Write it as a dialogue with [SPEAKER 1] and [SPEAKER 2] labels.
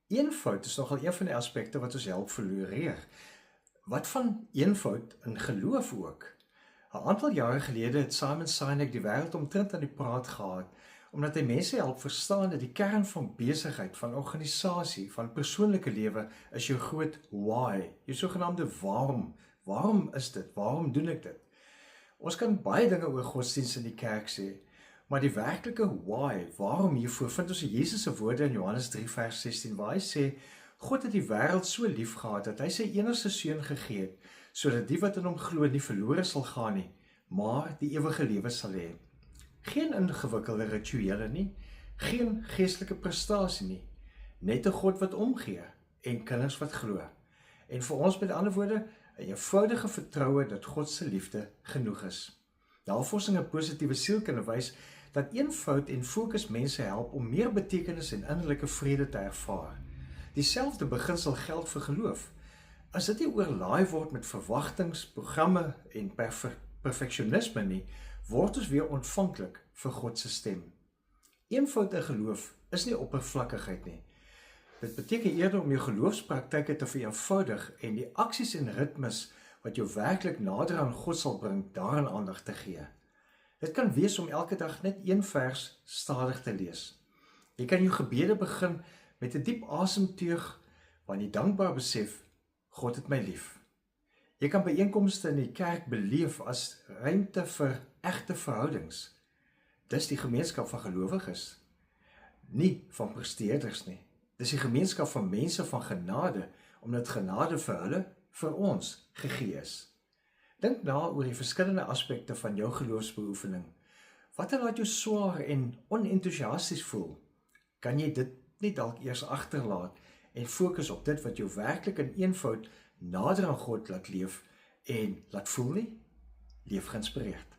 [SPEAKER 1] Eenvoud is nogal een van die aspekte wat ons help floreer. Wat van eenvoud in geloof ook? 'n Aantal jare gelede het Simon Sinek die wêreld omtrent aan die praat gehad, omdat hy mense help verstaan dat die kern van besigheid, van organisasie, van persoonlike lewe is jou groot why, jou sogenaamde waarom. Waarom is dit? Waarom doen ek dit? Ons kan baie dinge oor godsdienst in die kerk sê, maar die werklike why, waarom hiervoor, vind ons in Jesus se woorde in Johannes 3 vers 16, waar hy sê, God het die wêreld so lief gehad, dat hy sy enigste seun gegee het, sodat die wat in hom glo nie verlore sal gaan nie, maar die ewige lewe sal hê. Geen ingewikkelde rituele nie, geen geestelike prestasie nie, net 'n God wat omgee en kinders wat glo. En vir ons met ander woorde, 'n eenvoudige vertroue dat God se liefde genoeg is. Navorsing in positiewe sielkunde wys dat eenvoud en fokus mense help om meer betekenis en innerlike vrede te ervaar. Dieselfde beginsel geld vir geloof. As dit nie oorlaai word met verwagtings, programme en perfeksionisme nie, word ons weer ontvanklik vir God se stem. Eenvoud in geloof is nie oppervlakkigheid nie. Dit beteken eerder om jou geloofspraktyke te vereenvoudig en die aksies en ritmes wat jou werklik nader aan God sal bring, daaraan aandag te gee. Dit kan wees om elke dag net een vers stadig te lees. Jy kan jou gebede begin met 'n diep asemteug waarin jy dankbaar besef, God het my lief. Jy kan byeenkomste in die kerk beleef as ruimte vir egte verhoudings. Dis die gemeenskap van gelowiges, nie van presteerders nie. Dis die gemeenskap van mense van genade, omdat genade vir hulle, vir ons, gegee is. Dink na oor die verskillende aspekte van jou geloofsbeoefening. Wat laat jou swaar en onenthousiasties voel? Kan jy dit nie dalk eers agterlaat en fokus op dit wat jou werklik in eenvoud nader aan God laat leef en laat voel nie? Leef geïnspireerd.